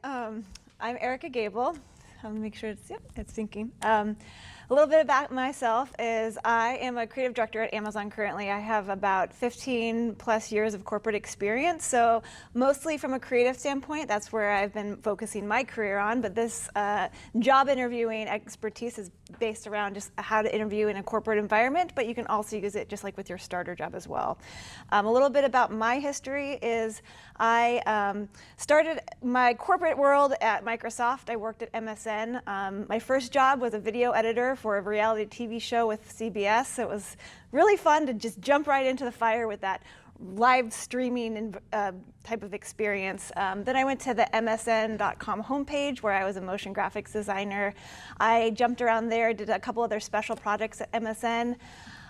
I'm Erica Gable. Let me make sure it's syncing. A little bit about myself is I am a creative director at Amazon currently. I have about 15 plus years of corporate experience, so mostly from a creative standpoint, that's where I've been focusing my career on, but this job interviewing expertise is based around just how to interview in a corporate environment, but you can also use it just like with your starter job as well. A little bit about my history is I started my corporate world at Microsoft. I worked at MSN. My first job was a video editor for a reality TV show with CBS. So it was really fun to just jump right into the fire with that live streaming type of experience. Then I went to the MSN.com homepage where I was a motion graphics designer. I jumped around there, did a couple other special projects at MSN.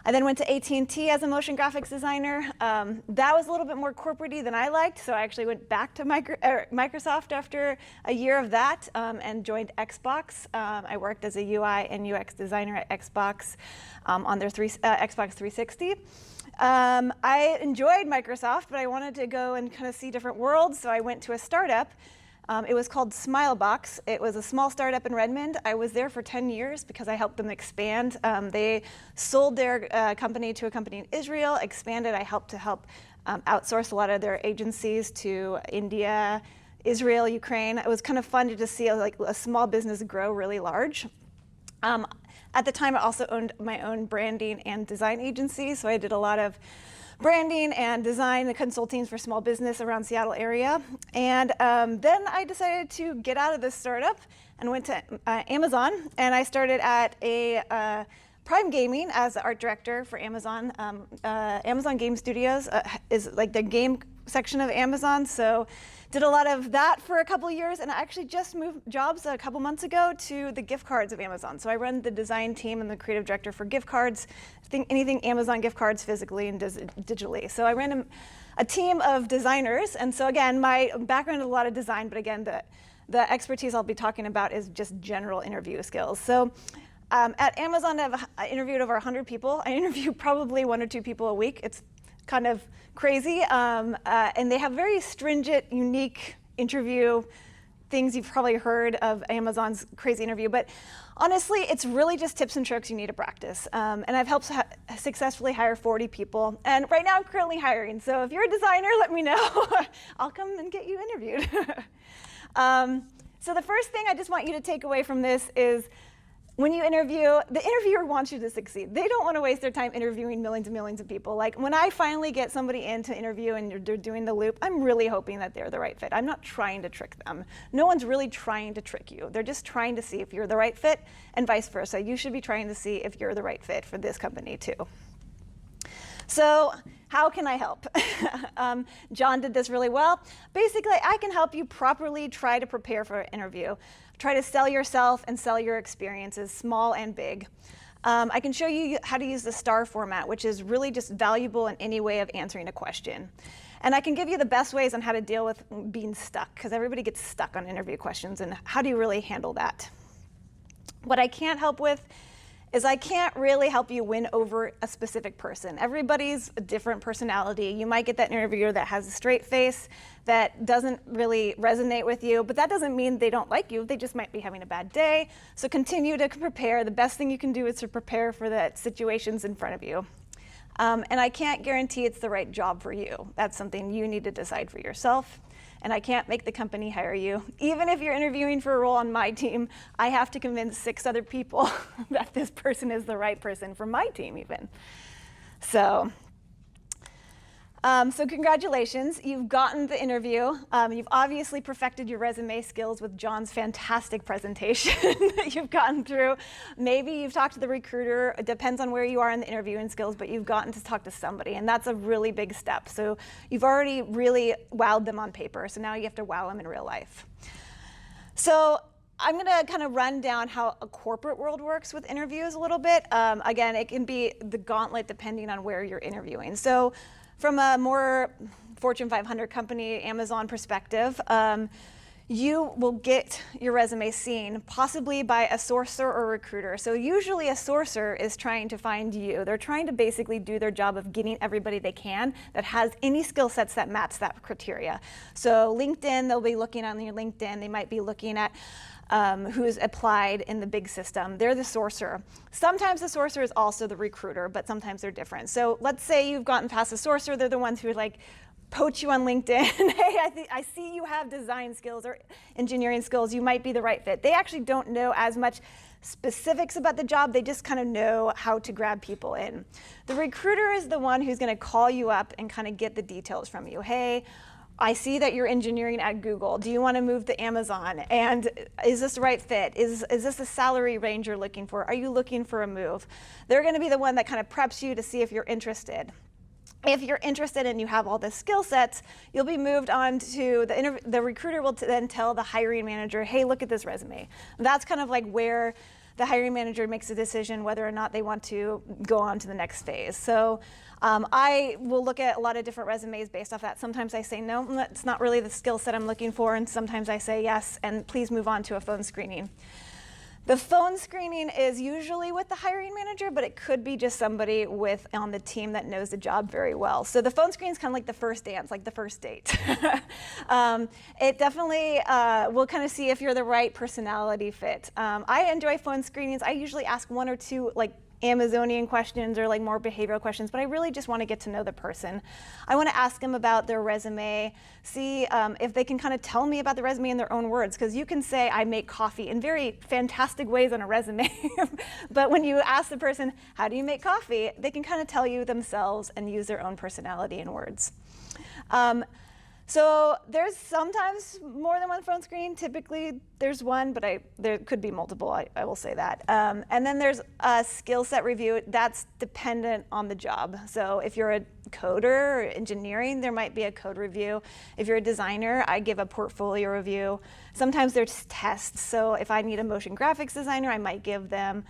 I then went to AT&T as a motion graphics designer. That was a little bit more corporate-y than I liked, so I actually went back to Microsoft after a year of that and joined Xbox. I worked as a UI and UX designer at Xbox on their Xbox 360. I enjoyed Microsoft, but I wanted to go and kind of see different worlds, so I went to a startup. It was called Smilebox. It was a small startup in Redmond. I was there for 10 years because I helped them expand. They sold their company to a company in Israel, expanded. I helped outsource a lot of their agencies to India, Israel, Ukraine. It was kind of fun to just see a small business grow really large. At the time, I also owned my own branding and design agency, so I did a lot of branding and design and consulting for small business around Seattle area. And then I decided to get out of this startup and went to Amazon. And I started at a Prime Gaming as the art director for Amazon. Amazon Game Studios is like the game section of Amazon. So did a lot of that for a couple years, and I actually just moved jobs a couple months ago to the gift cards of Amazon. So I run the design team and the creative director for gift cards, anything Amazon gift cards physically and digitally. So I ran a team of designers, and so again, my background is a lot of design, but again, the expertise I'll be talking about is just general interview skills. So at Amazon, I interviewed over 100 people. I interview probably 1 or 2 people a week. It's kind of crazy, and they have very stringent, unique interview things. You've probably heard of Amazon's crazy interview, but honestly, it's really just tips and tricks you need to practice. And I've helped successfully hire 40 people, and right now I'm currently hiring. So if you're a designer, let me know. I'll come and get you interviewed. So the first thing I just want you to take away from this is when you interview, the interviewer wants you to succeed. They don't want to waste their time interviewing millions and millions of people. Like when I finally get somebody in to interview and they're doing the loop, I'm really hoping that they're the right fit. I'm not trying to trick them. No one's really trying to trick you. They're just trying to see if you're the right fit, and vice versa. You should be trying to see if you're the right fit for this company too. So how can I help? John did this really well. Basically, I can help you properly try to prepare for an interview. Try to sell yourself and sell your experiences, small and big. I can show you how to use the STAR format, which is really just valuable in any way of answering a question. And I can give you the best ways on how to deal with being stuck, because everybody gets stuck on interview questions, and how do you really handle that? What I can't help with is I can't really help you win over a specific person. Everybody's a different personality. You might get that interviewer that has a straight face that doesn't really resonate with you, but that doesn't mean they don't like you. They just might be having a bad day. So continue to prepare. The best thing you can do is to prepare for the situations in front of you. And I can't guarantee it's the right job for you. That's something you need to decide for yourself. And I can't make the company hire you. Even if you're interviewing for a role on my team, I have to convince 6 other people that this person is the right person for my team even. So congratulations, you've gotten the interview. You've obviously perfected your resume skills with John's fantastic presentation that you've gotten through. Maybe you've talked to the recruiter. It depends on where you are in the interviewing skills, but you've gotten to talk to somebody, and that's a really big step. So you've already really wowed them on paper, so now you have to wow them in real life. So I'm going to kind of run down how a corporate world works with interviews a little bit. Again, it can be the gauntlet depending on where you're interviewing. So from a more Fortune 500 company, Amazon perspective, you will get your resume seen possibly by a sourcer or recruiter. So usually a sourcer is trying to find you. They're trying to basically do their job of getting everybody they can that has any skill sets that match that criteria. So LinkedIn, they'll be looking on your LinkedIn. They might be looking at who's applied in the big system. They're the sourcer. Sometimes the sourcer is also the recruiter, but sometimes they're different. So let's say you've gotten past the sourcer. They're the ones who are like, poach you on LinkedIn. Hey, I see you have design skills or engineering skills. You might be the right fit. They actually don't know as much specifics about the job. They just kind of know how to grab people in. The recruiter is the one who's going to call you up and kind of get the details from you. Hey, I see that you're engineering at Google. Do you want to move to Amazon? And is this the right fit? Is this the salary range you're looking for? Are you looking for a move? They're going to be the one that kind of preps you to see if you're interested. If you're interested and you have all the skill sets, you'll be moved on to the recruiter will then tell the hiring manager, hey, look at this resume. That's kind of like where the hiring manager makes a decision whether or not they want to go on to the next phase. So I will look at a lot of different resumes based off that. Sometimes I say, no, that's not really the skill set I'm looking for. And sometimes I say yes, and please move on to a phone screening. The phone screening is usually with the hiring manager, but it could be just somebody on the team that knows the job very well. So the phone screen is kind of like the first dance, like the first date. It definitely will kind of see if you're the right personality fit. I enjoy phone screenings. I usually ask one or two like Amazonian questions or like more behavioral questions, but I really just want to get to know the person. I want to ask them about their resume, see if they can kind of tell me about the resume in their own words, because you can say I make coffee in very fantastic ways on a resume, but when you ask the person, how do you make coffee, they can kind of tell you themselves and use their own personality and words. So there's sometimes more than one phone screen. Typically there's one, but there could be multiple, I will say that. And then there's a skill set review. That's dependent on the job. So if you're a coder or engineering, there might be a code review. If you're a designer, I give a portfolio review. Sometimes there's tests. So if I need a motion graphics designer, I might give them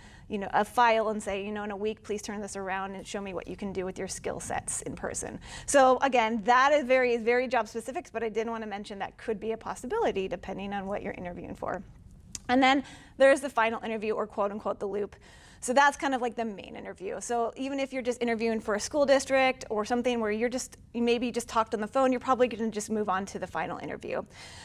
a file and say, in a week, please turn this around and show me what you can do with your skill sets in person. So again, that is very job specifics, but I did want to mention that could be a possibility depending on what you're interviewing for. And then there's the final interview, or quote unquote the loop. So that's kind of like the main interview. So even if you're just interviewing for a school district or something where you maybe just talked on the phone, you're probably going to just move on to the final interview.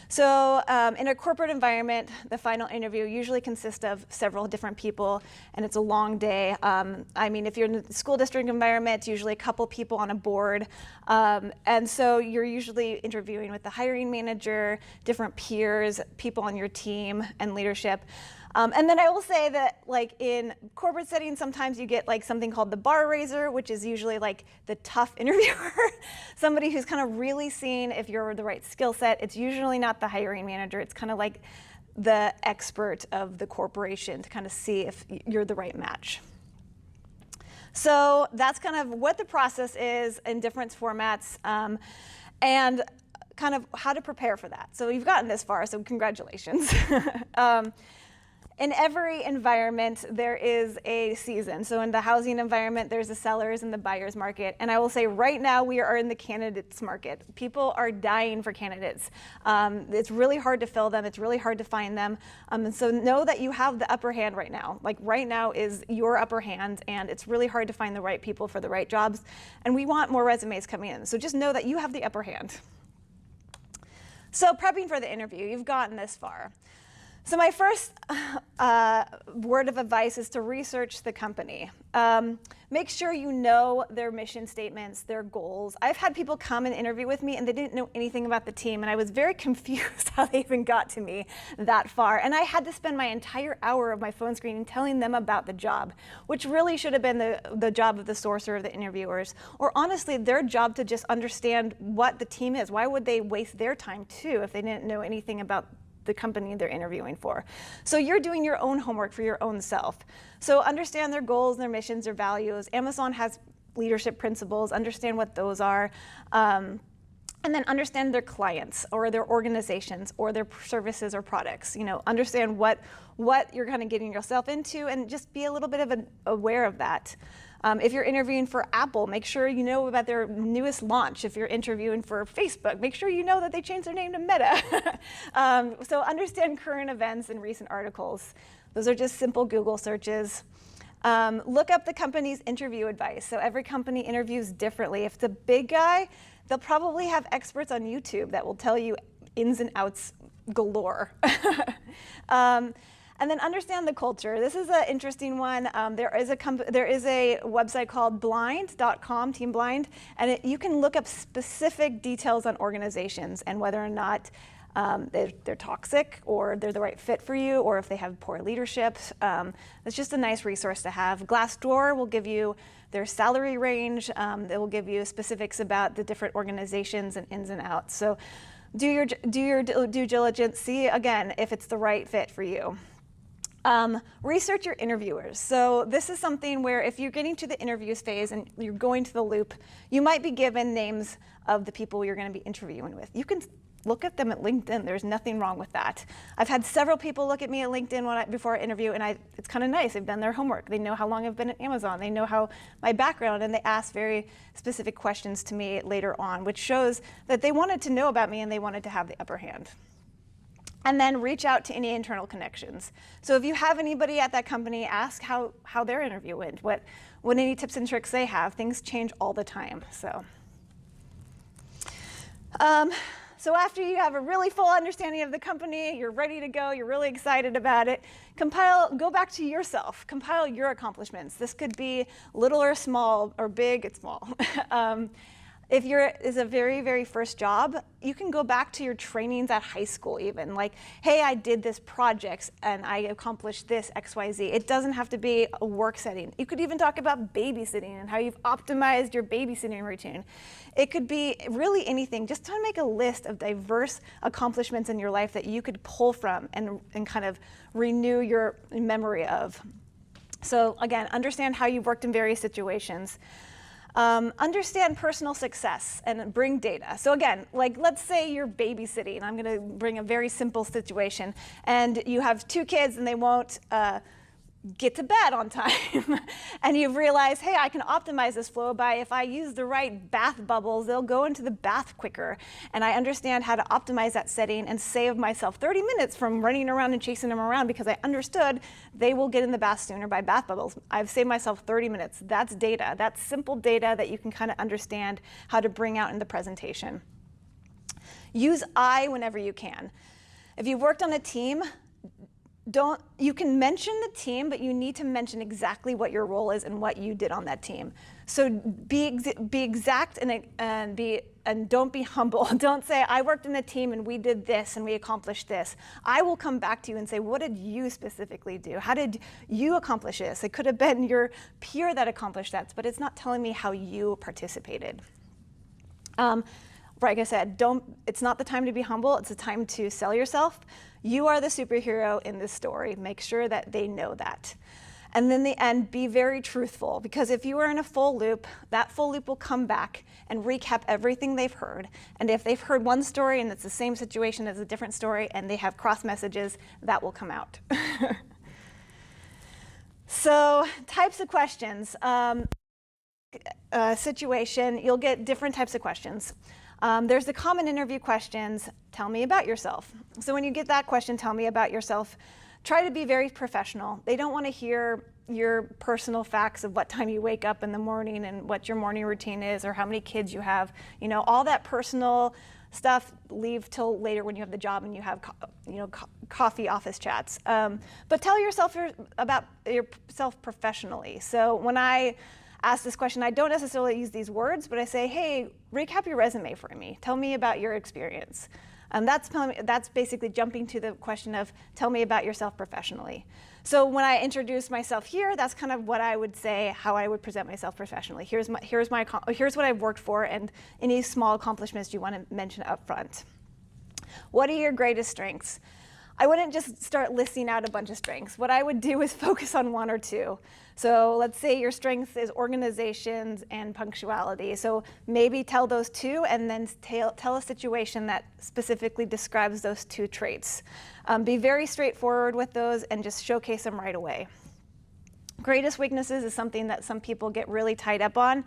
So in a corporate environment, the final interview usually consists of several different people, and it's a long day. If you're in the school district environment, it's usually a couple people on a board. And so you're usually interviewing with the hiring manager, different peers, people on your team, and leadership. And then I will say that in corporate settings, sometimes you get something called the bar raiser, which is usually the tough interviewer, somebody who's kind of really seeing if you're the right skill set. It's usually not the hiring manager. It's kind of like the expert of the corporation to kind of see if you're the right match. So that's kind of what the process is in different formats, and kind of how to prepare for that. So you've gotten this far, so congratulations. In every environment, there is a season. So in the housing environment, there's the sellers and the buyer's market. And I will say right now, we are in the candidates market. People are dying for candidates. It's really hard to fill them. It's really hard to find them. And so know that you have the upper hand right now. Right now is your upper hand, and it's really hard to find the right people for the right jobs. And we want more resumes coming in. So just know that you have the upper hand. So prepping for the interview, you've gotten this far. So my first word of advice is to research the company. Make sure you know their mission statements, their goals. I've had people come and interview with me and they didn't know anything about the team, and I was very confused how they even got to me that far. And I had to spend my entire hour of my phone screening telling them about the job, which really should have been the job of the sourcer or the interviewers, or honestly their job to just understand what the team is. Why would they waste their time too if they didn't know anything about the company they're interviewing for? So you're doing your own homework for your own self. So understand their goals, their missions, their values. Amazon has leadership principles, understand what those are. And then understand their clients or their organizations or their services or products. Understand what you're kind of getting yourself into, and just be a little bit of aware of that. If you're interviewing for Apple, make sure you know about their newest launch. If you're interviewing for Facebook, make sure you know that they changed their name to Meta. So understand current events and recent articles. Those are just simple Google searches. Look up the company's interview advice. So every company interviews differently. If it's a big guy, they'll probably have experts on YouTube that will tell you ins and outs galore. And then understand the culture. This is an interesting one. There is a website called blind.com, Team Blind, and you can look up specific details on organizations and whether or not they're toxic, or they're the right fit for you, or if they have poor leadership. It's just a nice resource to have. Glassdoor will give you their salary range. It will give you specifics about the different organizations and ins and outs. So do your due diligence. See, again, if it's the right fit for you. Research your interviewers. So this is something where if you're getting to the interviews phase and you're going to the loop, you might be given names of the people you're going to be interviewing with. You can look at them at LinkedIn. There's nothing wrong with that. I've had several people look at me at LinkedIn before I interview, and it's kind of nice. They've done their homework. They know how long I've been at Amazon. They know my background, and they ask very specific questions to me later on, which shows that they wanted to know about me and they wanted to have the upper hand. And then reach out to any internal connections. So if you have anybody at that company, ask how their interview went, what any tips and tricks they have. Things change all the time. So after you have a really full understanding of the company, you're ready to go, you're really excited about it, go back to yourself, compile your accomplishments. This could be little or small, or big and small. If is a very, very first job, you can go back to your trainings at high school even. Like, hey, I did this project and I accomplished this XYZ. It doesn't have to be a work setting. You could even talk about babysitting and how you've optimized your babysitting routine. It could be really anything. Just to make a list of diverse accomplishments in your life that you could pull from and kind of renew your memory of. So again, understand how you've worked in various situations. Understand personal success and bring data. So again, like let's say you're babysitting. I'm going to bring a very simple situation, and you have 2 kids and they won't get to bed on time. And you've realized, hey, I can optimize this flow by if I use the right bath bubbles, they'll go into the bath quicker. And I understand how to optimize that setting and save myself 30 minutes from running around and chasing them around because I understood they will get in the bath sooner by bath bubbles. I've saved myself 30 minutes. That's data. That's simple data that you can kind of understand how to bring out in the presentation. Use I whenever you can. If you've worked on a team, you can mention the team, but you need to mention exactly what your role is and what you did on that team. So be exact and don't be humble. Don't say, I worked in a team and we did this and we accomplished this. I will come back to you and say, what did you specifically do? How did you accomplish this? It could have been your peer that accomplished that, but it's not telling me how you participated. Like I said, it's not the time to be humble, it's the time to sell yourself. You are the superhero in this story. Make sure that they know that. And then the end, be very truthful, because if you are in a full loop, that full loop will come back and recap everything they've heard. And if they've heard one story and it's the same situation as a different story and they have cross messages, that will come out. So types of questions. Situation, you'll get different types of questions. There's the common interview questions, tell me about yourself. So when you get that question, tell me about yourself, try to be very professional. They don't want to hear your personal facts of what time you wake up in the morning and what your morning routine is or how many kids you have. You know, all that personal stuff, leave till later when you have the job and you have coffee office chats. But tell yourself about yourself professionionally. So when I ask this question, I don't necessarily use these words, but I say, hey, recap your resume for me. Tell me about your experience. That's basically jumping to the question of tell me about yourself professionally. So when I introduce myself here, that's kind of what I would say, how I would present myself professionally. Here's what I've worked for and any small accomplishments you want to mention up front. What are your greatest strengths? I wouldn't just start listing out a bunch of strengths. What I would do is focus on one or two. So let's say your strength is organizations and punctuality. So maybe tell those two and then tell a situation that specifically describes those two traits. Be very straightforward with those and just showcase them right away. Greatest weaknesses is something that some people get really tied up on.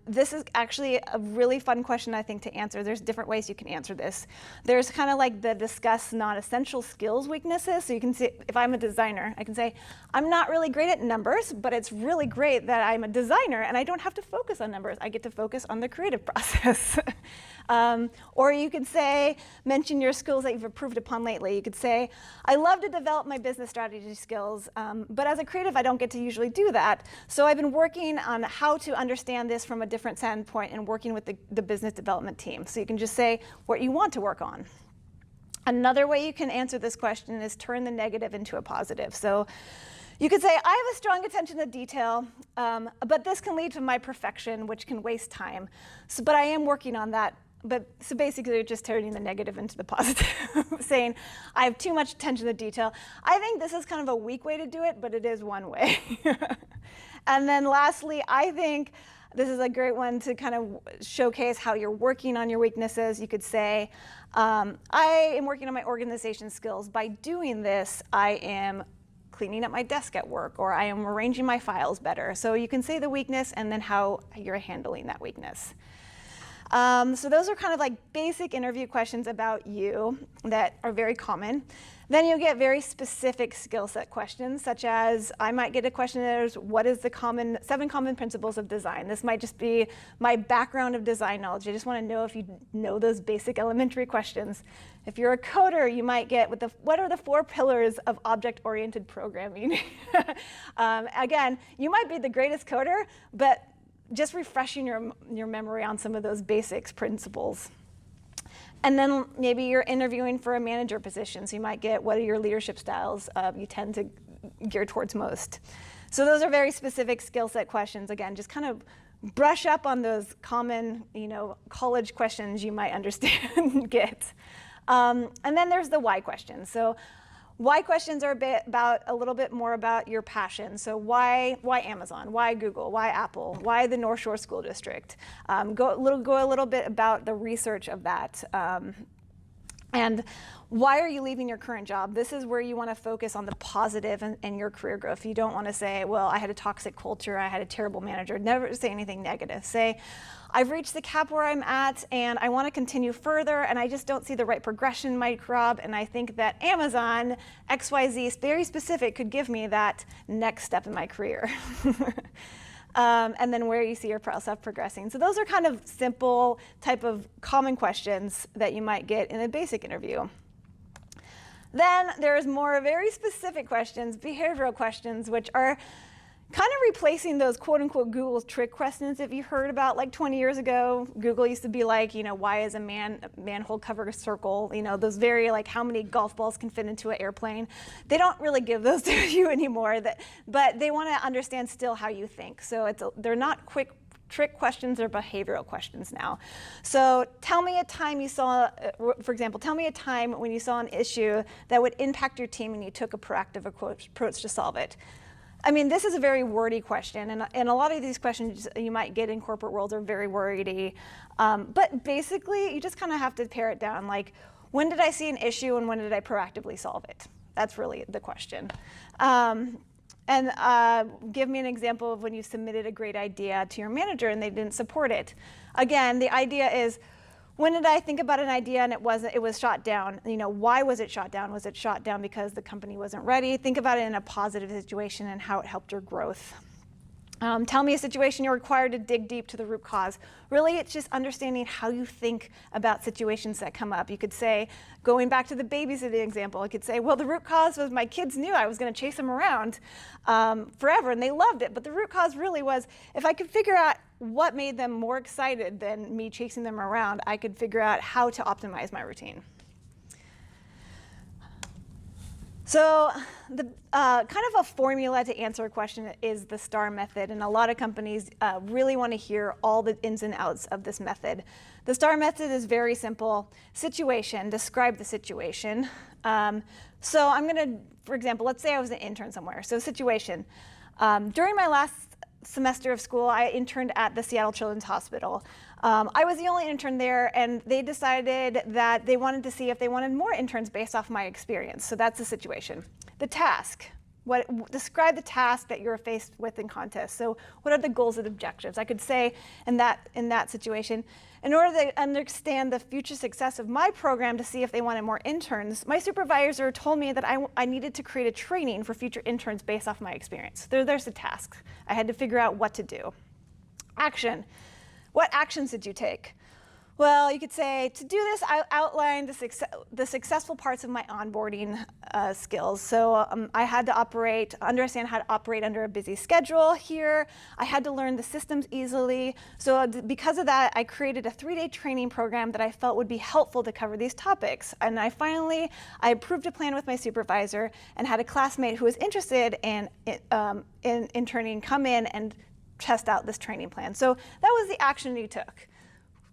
This is actually a really fun question, I think, to answer. There's different ways you can answer this. There's kind of like the discuss non-essential skills weaknesses. So you can see, if I'm a designer, I can say, I'm not really great at numbers, but it's really great that I'm a designer and I don't have to focus on numbers. I get to focus on the creative process. Or you could say, mention your skills that you've improved upon lately. You could say, I love to develop my business strategy skills, but as a creative, I don't get to usually do that. So I've been working on how to understand this from a different standpoint and working with the business development team. So you can just say what you want to work on. Another way you can answer this question is turn the negative into a positive. So you could say, I have a strong attention to detail, but this can lead to my perfection, which can waste time. So, but I am working on that. So basically, you're just turning the negative into the positive, saying, I have too much attention to detail. I think this is kind of a weak way to do it, but it is one way. And then lastly, I think this is a great one to kind of showcase how you're working on your weaknesses. You could say, I am working on my organization skills. By doing this, I am cleaning up my desk at work, or I am arranging my files better. So you can say the weakness and then how you're handling that weakness. So those are kind of like basic interview questions about you that are very common. Then you'll get very specific skill set questions, such as I might get a question that is, what is the 7 common principles of design? This might just be my background of design knowledge. I just want to know if you know those basic elementary questions. If you're a coder, you might get what are the 4 pillars of object-oriented programming? Again, you might be the greatest coder, but just refreshing your memory on some of those basics principles. And then maybe you're interviewing for a manager position, so you might get what are your leadership styles you tend to gear towards most. So those are very specific skill set questions. Again, just kind of brush up on those common, college questions you might understand get. And then there's the why questions. So why questions are a little bit more about your passion. So why Amazon? Why Google? Why Apple? Why the North Shore School District? Go a little bit about the research of that. And why are you leaving your current job? This is where you want to focus on the positive in your career growth. You don't want to say, well, I had a toxic culture, I had a terrible manager. Never say anything negative. Say, I've reached the cap where I'm at and I want to continue further and I just don't see the right progression in my job, and I think that Amazon XYZ, very specific, could give me that next step in my career. And then where you see yourself progressing. So those are kind of simple type of common questions that you might get in a basic interview. Then there's more very specific questions, behavioral questions, which are kind of replacing those quote-unquote Google trick questions if you heard about like 20 years ago. Google used to be like, why is a manhole cover a circle? Those very like how many golf balls can fit into an airplane. They don't really give those to you anymore, but they want to understand still how you think. So they're not quick trick questions, or behavioral questions now. So tell me a time you saw, for example, tell me a time when you saw an issue that would impact your team and you took a proactive approach to solve it. I mean, this is a very wordy question, and a lot of these questions you might get in corporate world are very wordy. But basically, you just kind of have to pare it down. Like, when did I see an issue and when did I proactively solve it? That's really the question. Give me an example of when you submitted a great idea to your manager and they didn't support it. Again, the idea is, when did I think about an idea and it was shot down? Why was it shot down? Was it shot down because the company wasn't ready? Think about it in a positive situation and how it helped your growth. Tell me a situation you're required to dig deep to the root cause. Really, it's just understanding how you think about situations that come up. You could say, going back to the babysitting example, I could say, well, the root cause was my kids knew I was going to chase them around forever, and they loved it. But the root cause really was, if I could figure out what made them more excited than me chasing them around, I could figure out how to optimize my routine. So the kind of a formula to answer a question is the STAR method, and a lot of companies really want to hear all the ins and outs of this method. The STAR method is very simple. Situation, describe the situation. So I'm going to, for example, let's say I was an intern somewhere. So situation. During my last semester of school, I interned at the Seattle Children's Hospital. I was the only intern there, and they decided that they wanted to see if they wanted more interns based off my experience. So that's the situation. The task. Describe the task that you're faced with in contest. So what are the goals and objectives? I could say in that situation, in order to understand the future success of my program to see if they wanted more interns, my supervisor told me that I needed to create a training for future interns based off my experience. There's the task. I had to figure out what to do. Action. What actions did you take? Well, you could say, to do this, I outlined the successful parts of my onboarding skills. So I had to understand how to operate under a busy schedule here. I had to learn the systems easily. So because of that, I created a 3-day training program that I felt would be helpful to cover these topics. And I approved a plan with my supervisor and had a classmate who was interested in interning come in and test out this training plan. So that was the action you took.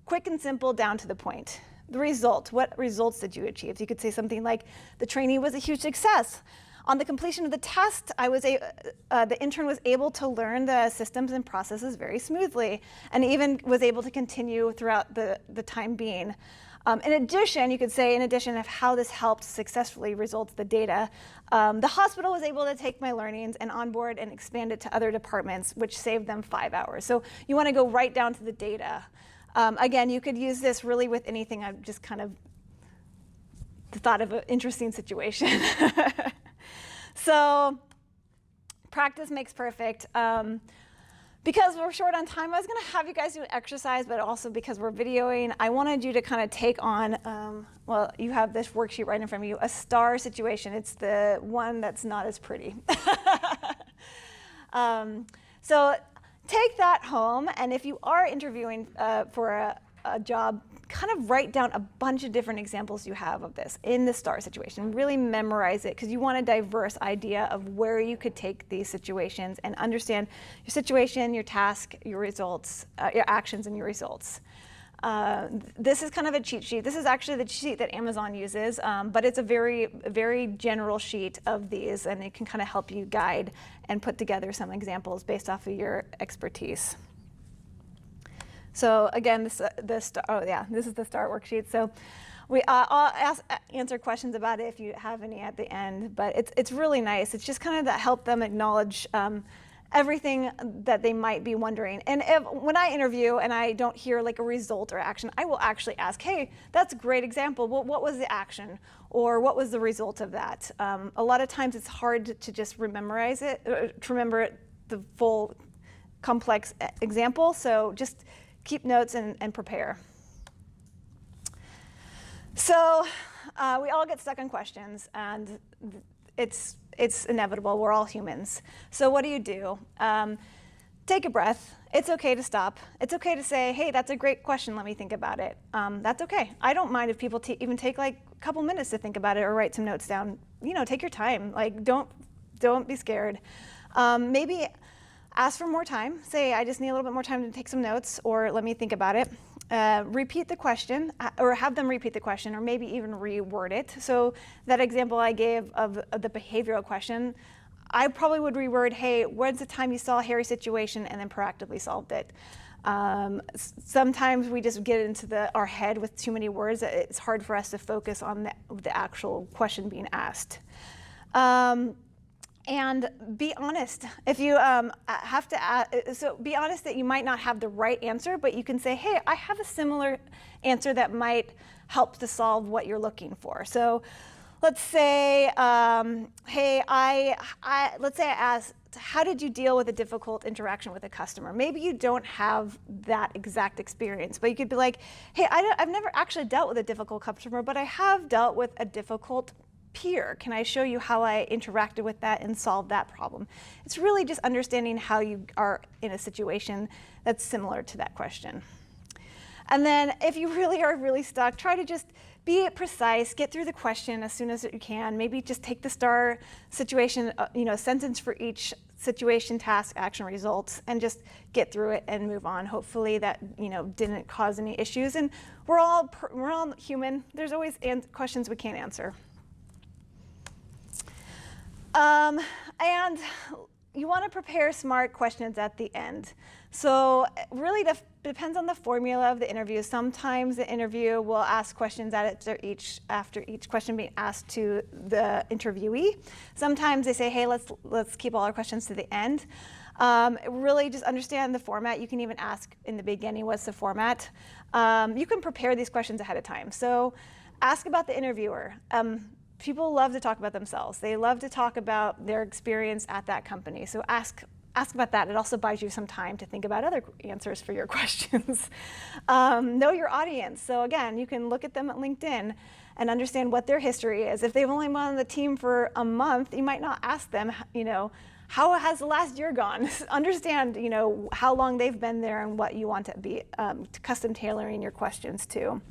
Quick and simple, down to the point. The result, what results did you achieve? So you could say something like, the training was a huge success. On the completion of the test, the intern was able to learn the systems and processes very smoothly, and even was able to continue throughout the time being. In addition, you could say, in addition of how this helped successfully results the data, the hospital was able to take my learnings and onboard and expand it to other departments, which saved them 5 hours. So you want to go right down to the data. Again, you could use this really with anything. I've just kind of thought of an interesting situation. So practice makes perfect. Because we're short on time, I was going to have you guys do an exercise, but also because we're videoing, I wanted you to kind of take on, well, you have this worksheet right in front of you, a STAR situation. It's the one that's not as pretty. So take that home, and if you are interviewing for a job, kind of write down a bunch of different examples you have of this in the STAR situation. Really memorize it, because you want a diverse idea of where you could take these situations and understand your situation, your task, your results, your actions, and your results. This is kind of a cheat sheet. This is actually the cheat sheet that Amazon uses, but it's a very general sheet of these, and it can kind of help you guide and put together some examples based off of your expertise. So again, this is the STAR worksheet. So I'll answer questions about it if you have any at the end, but it's really nice. It's just kind of to help them acknowledge everything that they might be wondering. And when I interview and I don't hear like a result or action, I will actually ask, hey, that's a great example. Well, what was the action? Or what was the result of that? A lot of times it's hard to just memorize it, to remember the full complex example. So just keep notes and prepare. So we all get stuck on questions, and it's inevitable. We're all humans. So what do? Take a breath. It's okay to stop. It's okay to say, hey, that's a great question. Let me think about it. That's okay. I don't mind if people even take like a couple minutes to think about it or write some notes down. You know, take your time. Like, don't be scared. Maybe ask for more time. Say, I just need a little bit more time to take some notes, or let me think about it. Repeat the question, or have them repeat the question, or maybe even reword it. So that example I gave of the behavioral question, I probably would reword, hey, when's the time you saw a hairy situation and then proactively solved it? Sometimes we just get into our head with too many words. It's hard for us to focus on the actual question being asked. And be honest. If you have to, so be honest that you might not have the right answer, but you can say, hey, I have a similar answer that might help to solve what you're looking for. So let's say, hey, let's say I asked, how did you deal with a difficult interaction with a customer? Maybe you don't have that exact experience, but you could be like, hey, I've never actually dealt with a difficult customer, but I have dealt with a difficult peer. Can I show you how I interacted with that and solved that problem? It's really just understanding how you are in a situation that's similar to that question. And then if you really are really stuck, try to just be precise, get through the question as soon as you can. Maybe just take the STAR situation, sentence for each situation, task, action, results, and just get through it and move on. Hopefully that didn't cause any issues. And we're all human. There's always questions we can't answer. And you want to prepare smart questions at the end. So really depends on the formula of the interview. Sometimes the interview will ask questions after each question being asked to the interviewee. Sometimes they say, hey, let's keep all our questions to the end. Really just understand the format. You can even ask in the beginning, what's the format? You can prepare these questions ahead of time. So ask about the interviewer. People love to talk about themselves. They love to talk about their experience at that company. So ask about that. It also buys you some time to think about other answers for your questions. Know your audience. So again, you can look at them at LinkedIn and understand what their history is. If they've only been on the team for a month, you might not ask them, how has the last year gone? Understand, how long they've been there and what you want to be custom tailoring your questions to.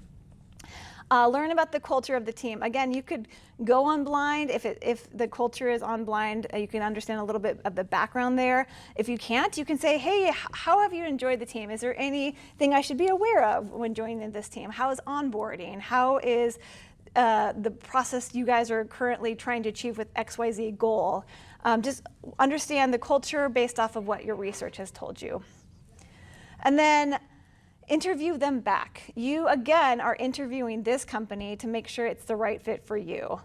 Learn about the culture of the team. Again, you could go on blind. If the culture is on blind, you can understand a little bit of the background there. If you can't, you can say, hey, how have you enjoyed the team? Is there anything I should be aware of when joining this team? How is onboarding? How is the process you guys are currently trying to achieve with XYZ goal? Just understand the culture based off of what your research has told you. And then interview them back. You, again, are interviewing this company to make sure it's the right fit for you.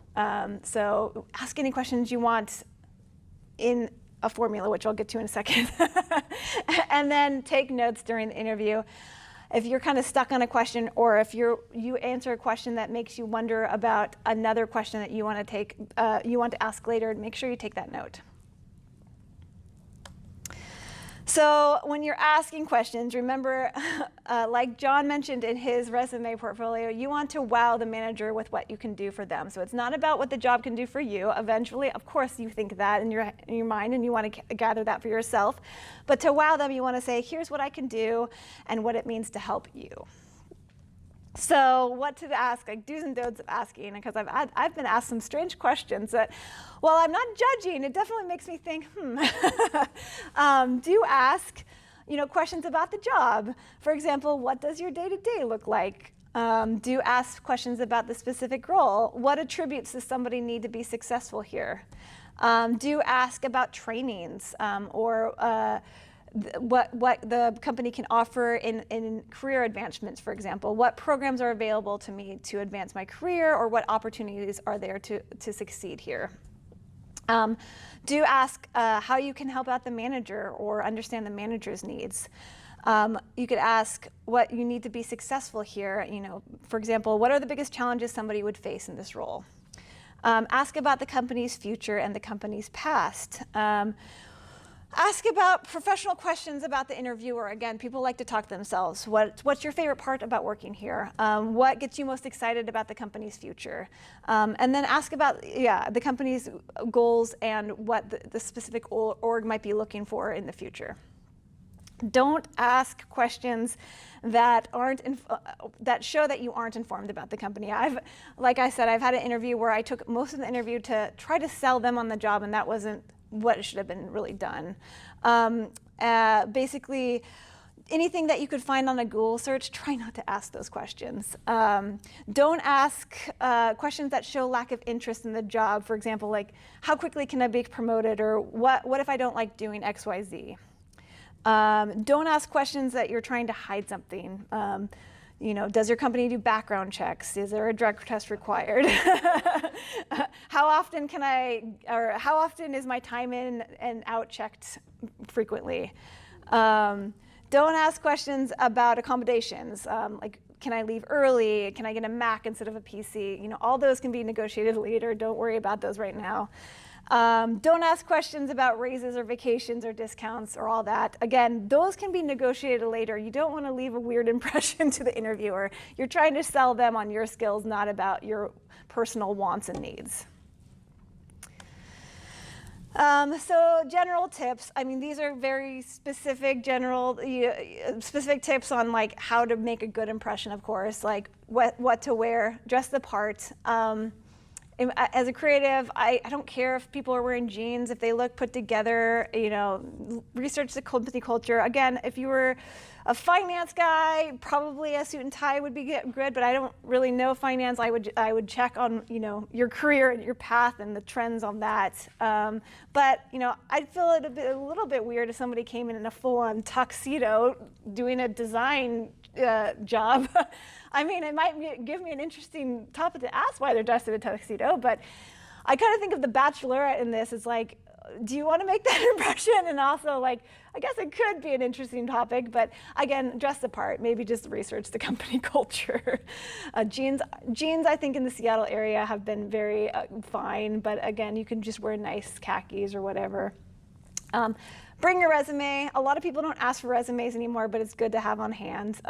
So ask any questions you want in a formula, which I'll get to in a second. And then take notes during the interview. If you're kind of stuck on a question, or if you answer a question that makes you wonder about another question that you want to ask later, make sure you take that note. So when you're asking questions, remember, like John mentioned in his resume portfolio, you want to wow the manager with what you can do for them. So it's not about what the job can do for you. Eventually, of course, you think that in your mind, and you want to gather that for yourself. But to wow them, you want to say, here's what I can do and what it means to help you. So what to ask, like do's and don'ts of asking, because I've been asked some strange questions that, while I'm not judging, it definitely makes me think, do ask, questions about the job. For example, what does your day-to-day look like? Do ask questions about the specific role. What attributes does somebody need to be successful here? Do ask about trainings or what the company can offer in career advancements, for example. What programs are available to me to advance my career, or what opportunities are there to succeed here? Do ask how you can help out the manager or understand the manager's needs. You could ask what you need to be successful here. For example, what are the biggest challenges somebody would face in this role? Ask about the company's future and the company's past. Ask about professional questions about the interviewer. Again, people like to talk to themselves. What's your favorite part about working here? What gets you most excited about the company's future? And then ask about the company's goals and what the specific org might be looking for in the future. Don't ask questions that that show that you aren't informed about the company. Like I said, I've had an interview where I took most of the interview to try to sell them on the job, and that wasn't what should have been really done. Basically, anything that you could find on a Google search, try not to ask those questions. Don't ask questions that show lack of interest in the job. For example, like, how quickly can I be promoted, or what if I don't like doing X, Y, Z? Don't ask questions that you're trying to hide something. Does your company do background checks? Is there a drug test required? How often is my time in and out checked frequently? Don't ask questions about accommodations, like, can I leave early? Can I get a Mac instead of a PC? All those can be negotiated later. Don't worry about those right now. Don't ask questions about raises or vacations or discounts or all that. Again, those can be negotiated later. You don't want to leave a weird impression to the interviewer. You're trying to sell them on your skills, not about your personal wants and needs. So general tips, I mean, these are very specific specific tips on like how to make a good impression, of course, like what to wear, dress the part. As a creative, I don't care if people are wearing jeans, if they look put together, research the company culture. Again, if you were a finance guy, probably a suit and tie would be good, but I don't really know finance. I would check on, your career and your path and the trends on that. But, I'd feel it a little bit weird if somebody came in a full-on tuxedo doing a design job. I mean, it might give me an interesting topic to ask why they're dressed in a tuxedo, but I kind of think of the Bachelorette in this as like, do you want to make that impression? And also, like, I guess it could be an interesting topic, but again, dress the part. Maybe just research the company culture. Jeans, I think in the Seattle area have been very fine, but again, you can just wear nice khakis or whatever. Bring your resume. A lot of people don't ask for resumes anymore, but it's good to have on hand.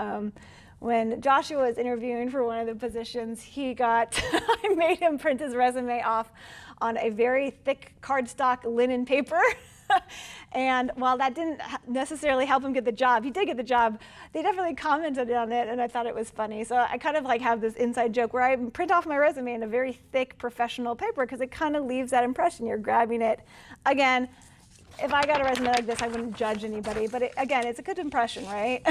When Joshua was interviewing for one of the positions, I made him print his resume off on a very thick cardstock linen paper. And while that didn't necessarily help him get the job, he did get the job. They definitely commented on it, and I thought it was funny. So I kind of like have this inside joke where I print off my resume in a very thick professional paper because it kind of leaves that impression. You're grabbing it. Again, if I got a resume like this, I wouldn't judge anybody, but again, it's a good impression, right?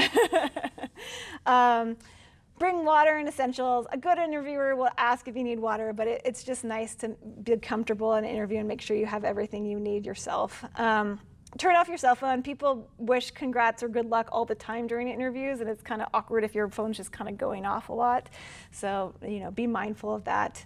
Bring water and essentials. A good interviewer will ask if you need water, but it's just nice to be comfortable in an interview and make sure you have everything you need yourself. Turn off your cell phone. People wish congrats or good luck all the time during interviews, and it's kind of awkward if your phone's just kind of going off a lot. So, be mindful of that.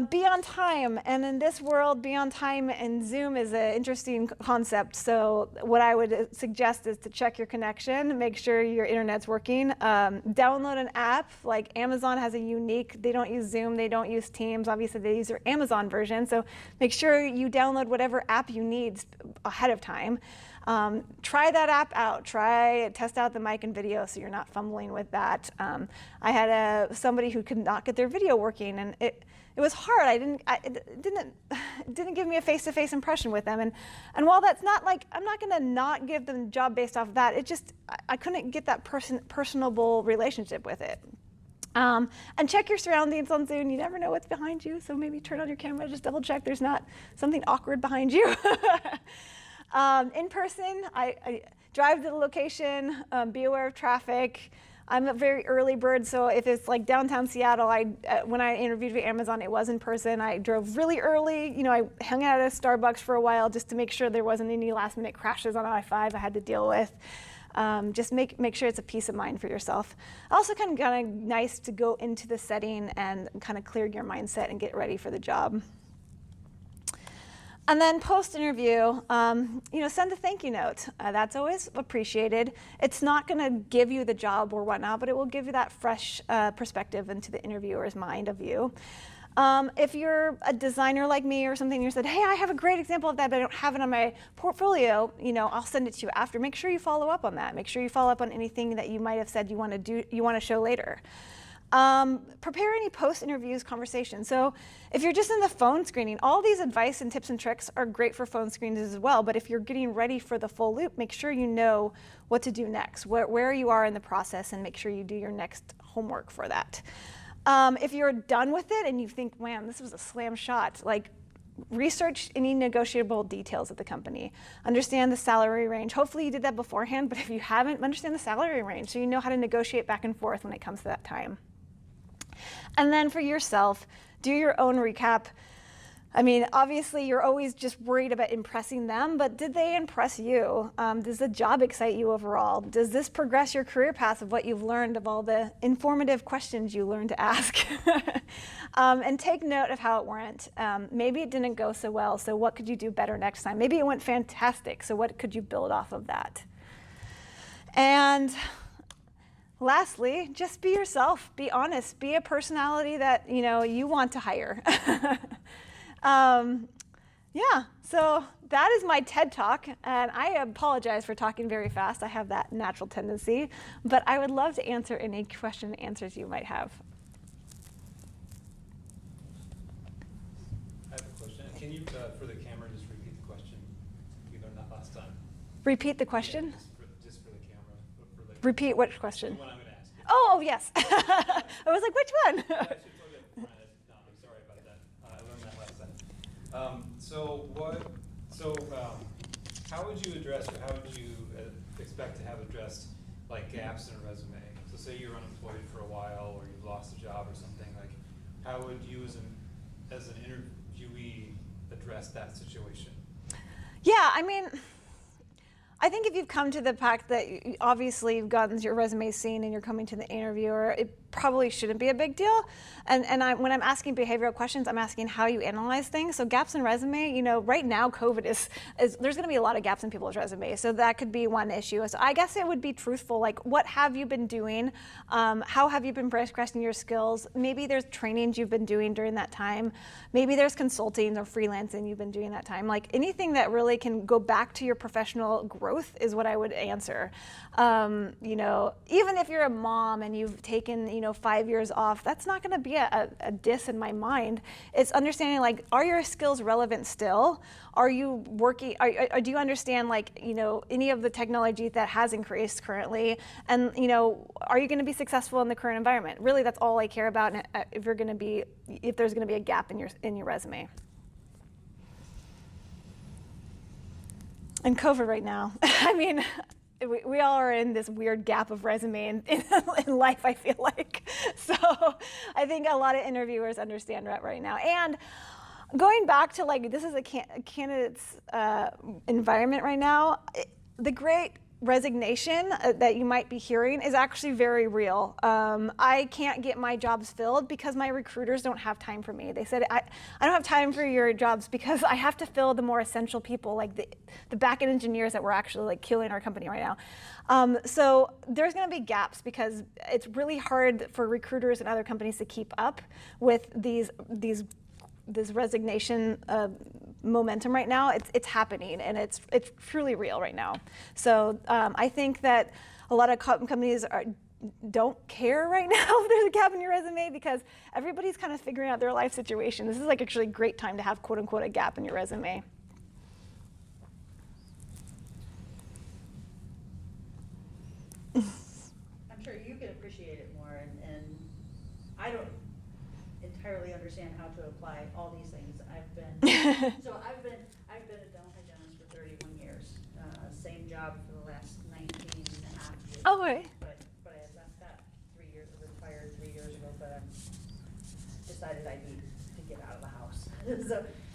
Be on time, and in this world, be on time and Zoom is an interesting concept. So what I would suggest is to check your connection, make sure your internet's working. Download an app, like Amazon has they don't use Zoom, they don't use Teams, obviously they use their Amazon version, so make sure you download whatever app you need ahead of time. Try that app out. Test out the mic and video so you're not fumbling with that. I had somebody who could not get their video working, and it was hard. It didn't give me a face-to-face impression with them. And while that's not like, I'm not gonna not give them the job based off of that, I couldn't get that personable relationship with it. And check your surroundings on Zoom. You never know what's behind you, so maybe turn on your camera, just double check there's not something awkward behind you. In person, I drive to the location, be aware of traffic. I'm a very early bird, so if it's like downtown Seattle, when I interviewed for Amazon, it was in person. I drove really early. I hung out at a Starbucks for a while just to make sure there wasn't any last-minute crashes on I-5 I had to deal with. Just make sure it's a peace of mind for yourself. Also kind of nice to go into the setting and kind of clear your mindset and get ready for the job. And then post-interview, send a thank you note. That's always appreciated. It's not going to give you the job or whatnot, but it will give you that fresh perspective into the interviewer's mind of you. If you're a designer like me or something, you said, hey, I have a great example of that, but I don't have it on my portfolio, I'll send it to you after. Make sure you follow up on that. Make sure you follow up on anything that you might have said you want to show later. Prepare any post-interviews conversations. So if you're just in the phone screening, all these advice and tips and tricks are great for phone screens as well, but if you're getting ready for the full loop, make sure you know what to do next, where you are in the process, and make sure you do your next homework for that. If you're done with it and you think, man, this was a slam shot, like research any negotiable details of the company. Understand the salary range. Hopefully you did that beforehand, but if you haven't, understand the salary range so you know how to negotiate back and forth when it comes to that time. And then for yourself, do your own recap. I mean, obviously you're always just worried about impressing them, but did they impress you? Does the job excite you overall? Does this progress your career path of what you've learned, of all the informative questions you learned to ask? And take note of how it went. Maybe it didn't go so well, so what could you do better next time? Maybe it went fantastic, so what could you build off of that? And lastly, just be yourself, be honest, be a personality that you want to hire. Yeah, so that is my TED Talk, and I apologize for talking very fast. I have that natural tendency, but I would love to answer any question and answers you might have. I have a question. Can you, for the camera, just repeat Repeat the question. Yeah, just for the camera. Repeat which question? The one I'm going to ask. Oh, yes. I was like, which one? I actually told you up front. No, I'm sorry about that. I learned that last time. How would you address, or how would you expect to have addressed like gaps in a resume? So say you're unemployed for a while, or you've lost a job or something. Like, how would you as an interviewee address that situation? Yeah, I mean, I think if you've come to the fact that obviously you've gotten your resume seen and you're coming to the interviewer, it probably shouldn't be a big deal. And when I'm asking behavioral questions, I'm asking how you analyze things. So gaps in resume, right now COVID is there's going to be a lot of gaps in people's resumes. So that could be one issue. So I guess it would be truthful, like what have you been doing? How have you been progressing your skills? Maybe there's trainings you've been doing during that time. Maybe there's consulting or freelancing you've been doing that time. Like anything that really can go back to your professional growth is what I would answer. Even if you're a mom and you've taken, 5 years off, that's not going to be a diss in my mind. It's understanding, like, are your skills relevant still? Are you working, do you understand, like, any of the technology that has increased currently? And, are you going to be successful in the current environment? Really, that's all I care about if there's going to be a gap in your resume. And COVID right now, I mean, we all are in this weird gap of resume in life, I feel like. So I think a lot of interviewers understand that right now. And going back to, like, this is a candidate's environment right now, the great resignation that you might be hearing is actually very real. I can't get my jobs filled because my recruiters don't have time for me. They said, I don't have time for your jobs because I have to fill the more essential people, like the back-end engineers that we're actually, like, killing our company right now. So there's going to be gaps because it's really hard for recruiters and other companies to keep up with this resignation momentum right now. It's happening, and it's truly real right now. So I think that a lot of companies don't care right now if there's a gap in your resume because everybody's kind of figuring out their life situation. This is, like, actually a great time to have, quote unquote, a gap in your resume. I'm sure you can appreciate it more, and I don't entirely understand how to apply all these things. I've been a dental hygienist for 31 years, same job for the last 19 and a half years. Oh, right. But I had left that 3 years, retired 3 years ago, but I decided I need to get out of the house.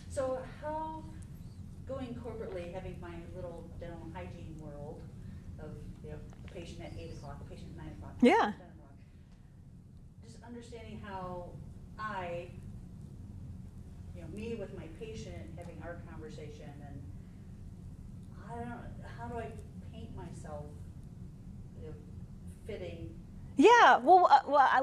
So how, going corporately, having my little dental hygiene world of, a patient at 8 o'clock, a patient at 9 o'clock, Yeah. 10 o'clock, just understanding how me with my patient having our conversation, and how do I paint myself fitting? Yeah. Well,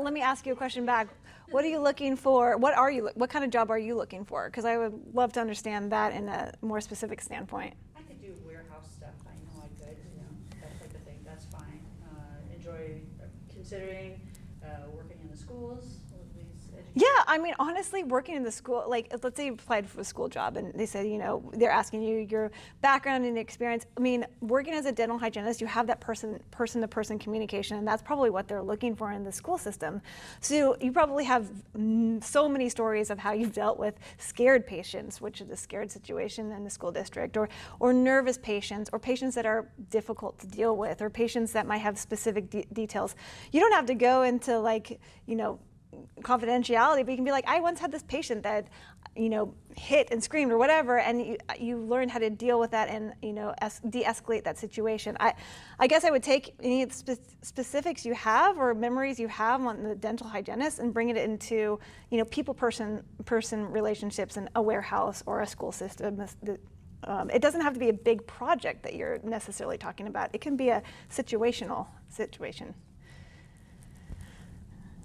let me ask you a question back. What are you looking for? What kind of job are you looking for? Because I would love to understand that in a more specific standpoint. I could do warehouse stuff. I know I could, that type of thing. That's fine. Enjoy considering working in the schools. Yeah, I mean, honestly, working in the school, like, let's say you applied for a school job and they said, they're asking you your background and experience. I mean, working as a dental hygienist, you have that person-to-person communication, and that's probably what they're looking for in the school system. So you probably have so many stories of how you've dealt with scared patients, which is a scared situation in the school district, or nervous patients, or patients that are difficult to deal with, or patients that might have specific details. You don't have to go into, like, confidentiality, but you can be like, I once had this patient that, hit and screamed or whatever, and you learn how to deal with that and, de-escalate that situation. I guess I would take any specifics you have or memories you have on the dental hygienist and bring it into, people-person relationships in a warehouse or a school system. It doesn't have to be a big project that you're necessarily talking about. It can be a situational situation.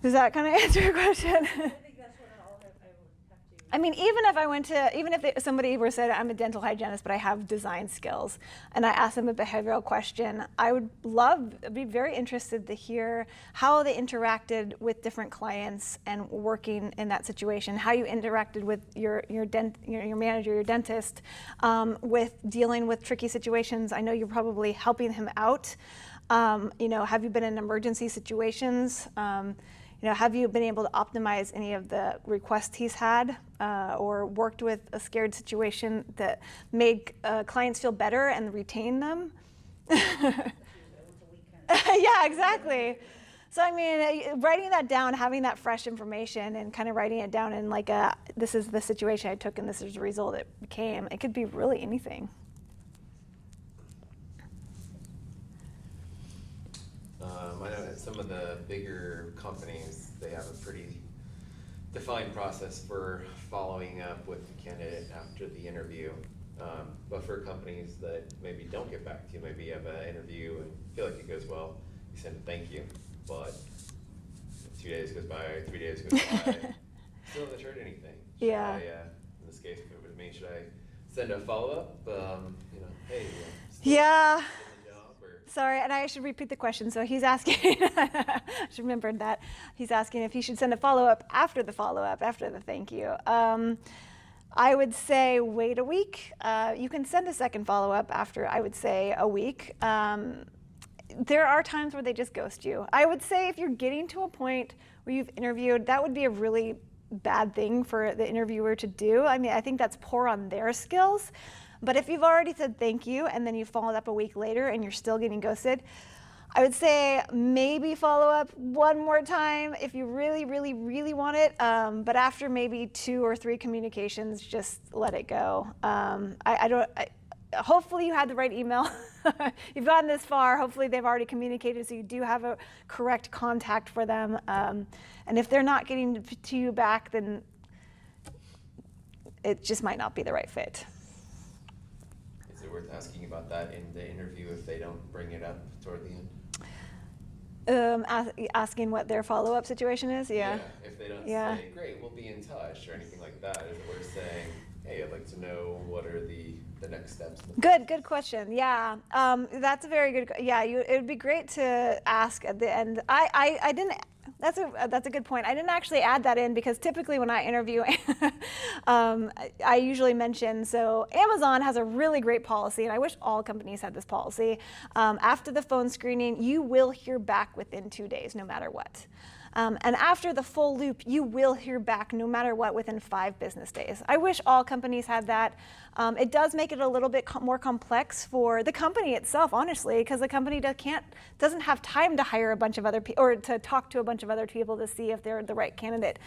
Does that kind of answer your question? I think that's what I will have to I mean, even if somebody were said, I'm a dental hygienist, but I have design skills, and I asked them a behavioral question, I'd be very interested to hear how they interacted with different clients and working in that situation, how you interacted with your manager, your dentist, with dealing with tricky situations. I know you're probably helping him out. Have you been in emergency situations? Have you been able to optimize any of the requests he's had, or worked with a scared situation that made clients feel better and retain them? Yeah, exactly. So, I mean, writing that down, having that fresh information and kind of writing it down in like this is the situation I took and this is the result it became. It could be really anything. I know that some of the bigger companies, they have a pretty defined process for following up with the candidate after the interview. But for companies that maybe don't get back to you, maybe you have an interview and feel like it goes well, you send a thank you, but 2 days goes by, 3 days goes by, still haven't heard anything. Yeah. In this case, if it was me, should I send a follow-up? Hey, yeah. Sorry, and I should repeat the question. So he's asking, I should remember that. He's asking if he should send a follow-up, after the thank you. I would say wait a week. You can send a second follow-up after, I would say, a week. There are times where they just ghost you. I would say if you're getting to a point where you've interviewed, that would be a really bad thing for the interviewer to do. I mean, I think that's poor on their skills. But if you've already said thank you and then you followed up a week later and you're still getting ghosted, I would say maybe follow up one more time if you really, really, really want it. But after maybe 2 or 3 communications, just let it go. Hopefully you had the right email. You've gotten this far. Hopefully they've already communicated, so you do have a correct contact for them. And if they're not getting to you back, then it just might not be the right fit. Is it worth asking about that in the interview if they don't bring it up toward the end? Asking what their follow-up situation is, yeah. If they don't say, great, we'll be in touch, or anything like that, is it worth saying, hey, I'd like to know what are the next steps? Good question. Yeah, that's a very good. Yeah, it would be great to ask at the end. I didn't. That's a good point. I didn't actually add that in because typically when I interview, I usually mention, so Amazon has a really great policy, and I wish all companies had this policy. After the phone screening, you will hear back within 2 days, no matter what. And after the full loop, you will hear back no matter what within 5 business days. I wish all companies had that. It does make it a little bit more complex for the company itself, honestly, because the company doesn't have time to hire a bunch of other people or to talk to a bunch of other people to see if they're the right candidate.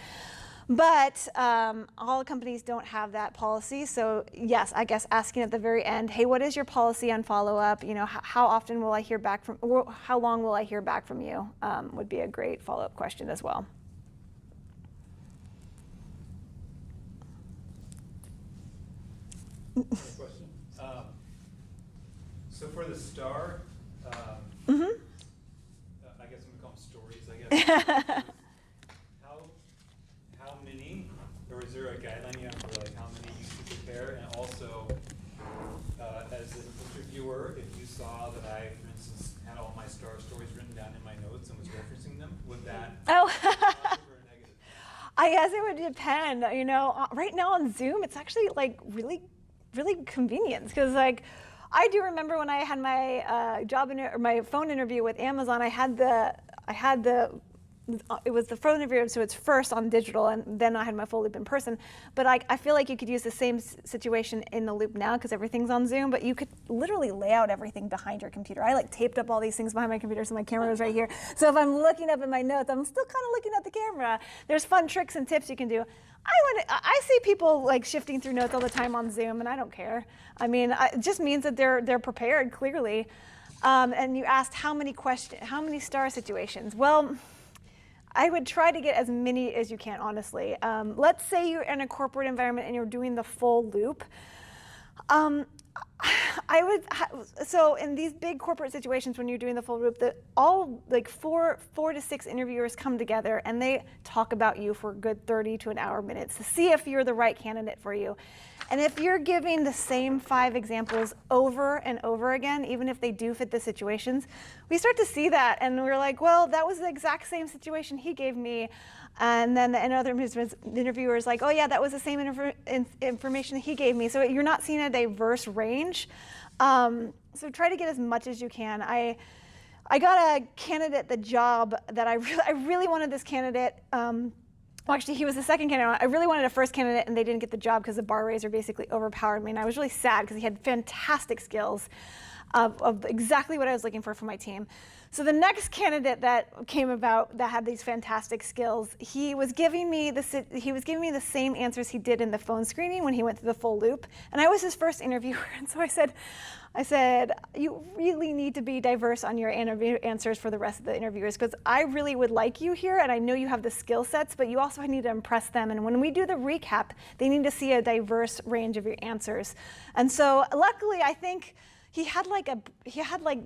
But all companies don't have that policy. So yes, I guess asking at the very end, hey, what is your policy on follow-up? How often will I hear back from, or how long will I hear back from you? Would be a great follow-up question as well. Question. So for the star, I guess I'm gonna call them stories, I guess. How many, or is there a guideline you have for like how many you should prepare? And also, as an interviewer, if you saw that I, for instance, had all my star stories written down in my notes and was referencing them, would that be positive or negative? I guess it would depend. Right now on Zoom, it's actually like really, really convenient because like I do remember when I had my my phone interview with Amazon, it was the phone interview, so it's first on digital, and then I had my full loop in person. But I feel like you could use the same situation in the loop now because everything's on Zoom, but you could literally lay out everything behind your computer. I taped up all these things behind my computer so my camera was right here. So if I'm looking up at my notes, I'm still kind of looking at the camera. There's fun tricks and tips you can do. I see people like shifting through notes all the time on Zoom, and I don't care. I mean, it just means that they're prepared, clearly. And you asked how many star situations. Well, I would try to get as many as you can, honestly. Let's say you're in a corporate environment and you're doing the full loop. So in these big corporate situations, when you're doing the full group, all like four to six interviewers come together and they talk about you for a good 30 to an hour minutes to see if you're the right candidate for you. And if you're giving the same 5 examples over and over again, even if they do fit the situations, we start to see that and we're like, well, that was the exact same situation he gave me. And then another interviewer is like, oh yeah, that was the same information he gave me. So you're not seeing a diverse range. So try to get as much as you can. I got a candidate the job that I really wanted this candidate. Well, actually, he was the second candidate. I really wanted a first candidate, and they didn't get the job because the bar raiser basically overpowered me. And I was really sad because he had fantastic skills of exactly what I was looking for my team. So the next candidate that came about that had these fantastic skills, he was giving me the same answers he did in the phone screening when he went through the full loop. And I was his first interviewer, and so I said, you really need to be diverse on your interview answers for the rest of the interviewers because I really would like you here and I know you have the skill sets, but you also need to impress them. And when we do the recap, they need to see a diverse range of your answers. And so luckily, I think he had like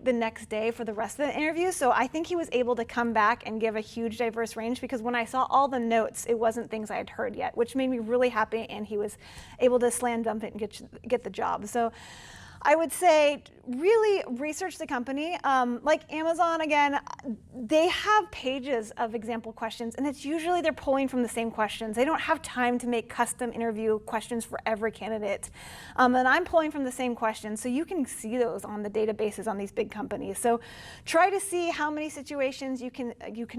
the next day for the rest of the interview. So I think he was able to come back and give a huge diverse range because when I saw all the notes, it wasn't things I had heard yet, which made me really happy. And he was able to slam dunk it and get the job. So I would say really research the company. Like Amazon, again, they have pages of example questions, and it's usually they're pulling from the same questions. They don't have time to make custom interview questions for every candidate. And I'm pulling from the same questions, so you can see those on the databases on these big companies. So try to see how many situations you can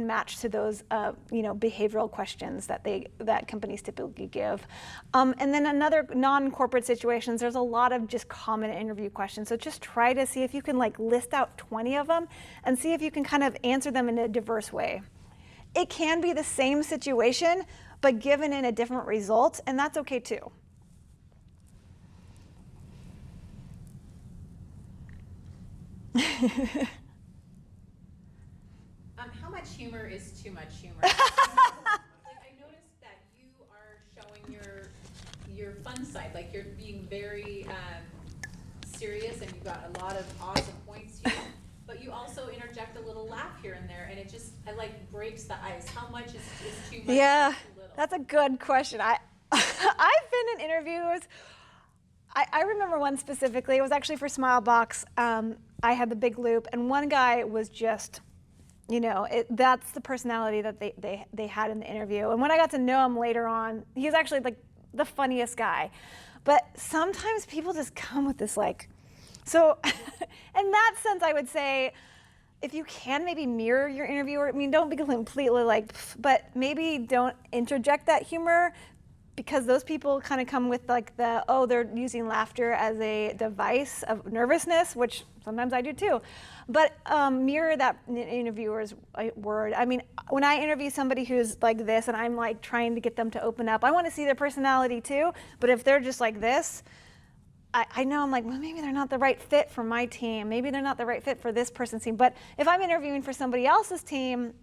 match to those behavioral questions that companies typically give. And then another non-corporate situations, there's a lot of just common interview questions. So just try to see if you can list out 20 of them and see if you can kind of answer them in a diverse way. It can be the same situation, but given in a different result, and that's okay too. How much humor is too much humor? I noticed that you are showing your fun side, you're being very serious and you've got a lot of awesome points here, but you also interject a little laugh here and there, and it breaks the ice. How much is too much? Yeah, too little? that's a good question. I've been in interviews. I remember one specifically. It was actually for Smilebox. I had the big loop, and one guy was just, that's the personality that they had in the interview. And when I got to know him later on, he's actually the funniest guy. But sometimes people just come with this so in that sense, I would say if you can maybe mirror your interviewer, don't be completely but maybe don't interject that humor because those people kind of come with they're using laughter as a device of nervousness, which sometimes I do too. But mirror that interviewer's word. When I interview somebody who's like this and I'm trying to get them to open up, I want to see their personality too. But if they're just like this, I know I'm well, maybe they're not the right fit for my team. Maybe they're not the right fit for this person's team. But if I'm interviewing for somebody else's team,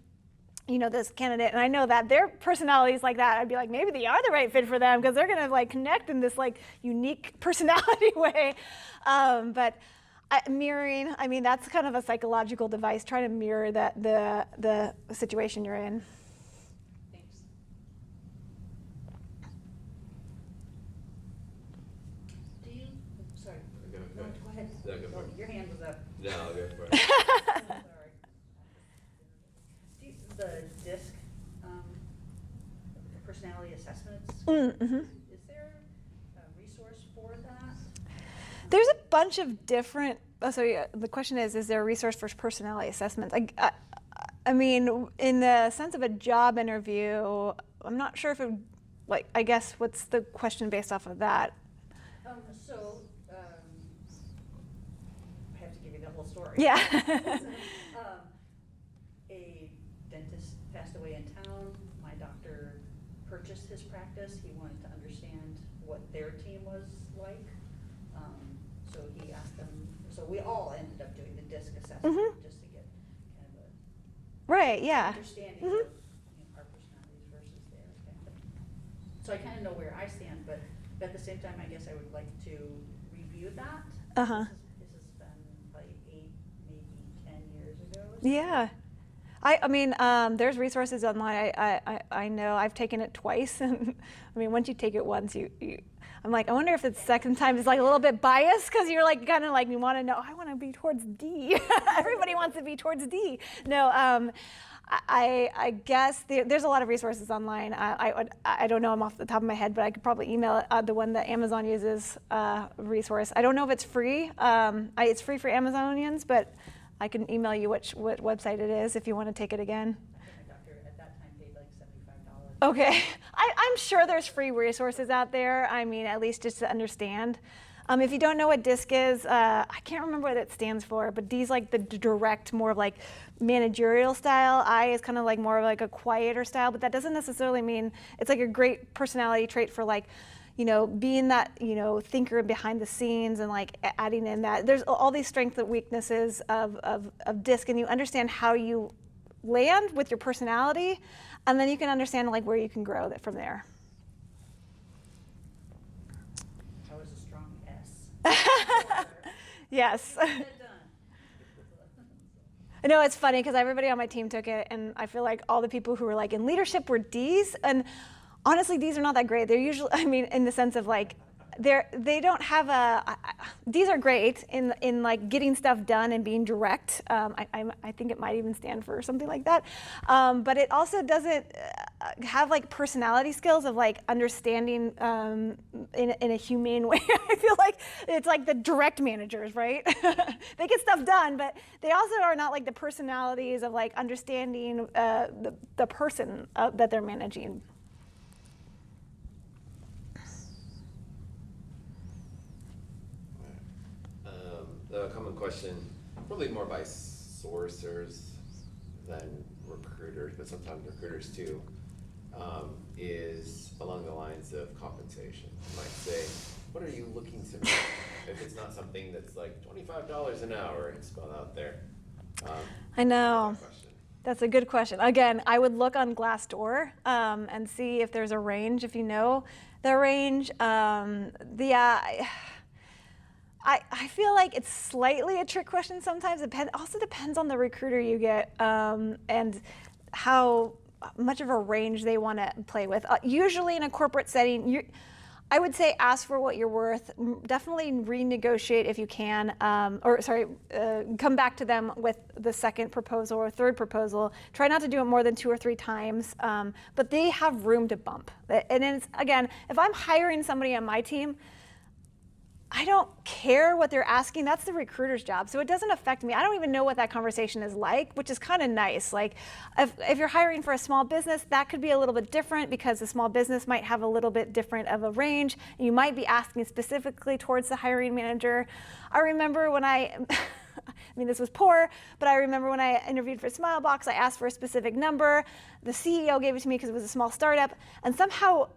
this candidate, and I know that their personality is like that, I'd be maybe they are the right fit for them because they're going to connect in this unique personality way. But mirroring, that's kind of a psychological device. Try to mirror the situation you're in. Thanks. Sorry. Go No, for it. go ahead. No, go for it. Your hand was up. No, I'll go for it. Sorry. The DISC personality assessments, Mm-hmm. is there a resource for that? There's a bunch of different. The question is there a resource for personality assessments? In the sense of a job interview, I'm not sure if it. I guess what's the question based off of that? I have to give you the whole story. Yeah. A dentist passed away in town. My doctor purchased his practice. He wanted to understand what their team was like. So he asked them, so we all ended up doing the DISC assessment just to get kind of a Right. Yeah. understanding Mhm. of our personalities versus theirs. Kind of. So I kind of know where I stand, but at the same time, I guess I would like to review that Uh-huh. This has been like 8, maybe 10 years ago. Yeah. I mean, there's resources online. I know I've taken it twice, and I mean, once you take it once, I'm like, I wonder if the second time is like a little bit biased because you're like kind of like you want to know. I want to be towards D. Everybody wants to be towards D. No, I guess there's a lot of resources online. I don't know them off the top of my head, but I could probably email the one that Amazon uses resource. I don't know if it's free. It's free for Amazonians, but I can email you what website it is if you want to take it again. I think my doctor at that time paid like $75. Okay. I'm sure there's free resources out there. I mean, at least just to understand. If you don't know what DISC is, I can't remember what it stands for, but D is like the direct, more of like managerial style. I is kind of like more of like a quieter style, but that doesn't necessarily mean it's like a great personality trait for like, being that, thinker behind the scenes and like adding in that. There's all these strengths and weaknesses of DISC, and you understand how you land with your personality, and then you can understand like where you can grow from there. I was a strong S. Yes. Get that done. I know it's funny because everybody on my team took it, and I feel like all the people who were like in leadership were D's, and honestly, D's are not that great. They're usually, I mean, in the sense of like, they don't have D's are great in like getting stuff done and being direct. I think it might even stand for something like that. But it also doesn't have like personality skills of like understanding in a humane way. I feel like it's like the direct managers, right? They get stuff done, but they also are not like the personalities of like understanding the person that they're managing. A common question, probably more by sourcers than recruiters, but sometimes recruiters too, is along the lines of compensation. You might say, what are you looking to make? If it's not something that's like $25 an hour, it's spelled out there. I know. That question. That's a good question. Again, I would look on Glassdoor and see if there's a range, if you know the range. I feel like it's slightly a trick question sometimes. It also depends on the recruiter you get and how much of a range they want to play with. Usually in a corporate setting, I would say ask for what you're worth. Definitely renegotiate if you can, come back to them with the second proposal or third proposal. Try not to do it more than 2 or 3 times, but they have room to bump. And it's, again, if I'm hiring somebody on my team, I don't care what they're asking. That's the recruiter's job. So it doesn't affect me. I don't even know what that conversation is like, which is kind of nice. Like if you're hiring for a small business, that could be a little bit different because the small business might have a little bit different of a range. And you might be asking specifically towards the hiring manager. I remember when I mean, this was poor, but I remember when I interviewed for Smilebox, I asked for a specific number. The CEO gave it to me because it was a small startup, and somehow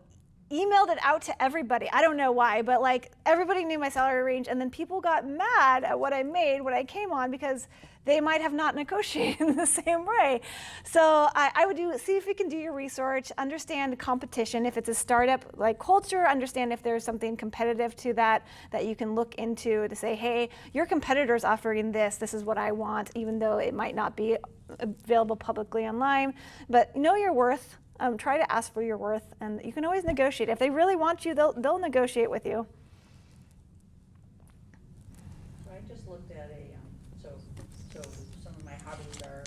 emailed it out to everybody. I don't know why, but like everybody knew my salary range, and then people got mad at what I made when I came on because they might have not negotiated in the same way. So I would see if you can do your research, understand competition. If it's a startup like culture, understand if there's something competitive to that you can look into to say, hey, your competitor's offering this. This is what I want, even though it might not be available publicly online. But know your worth. Try to ask for your worth, and you can always negotiate. If they really want you, they'll negotiate with you. So I just looked at so some of my hobbies are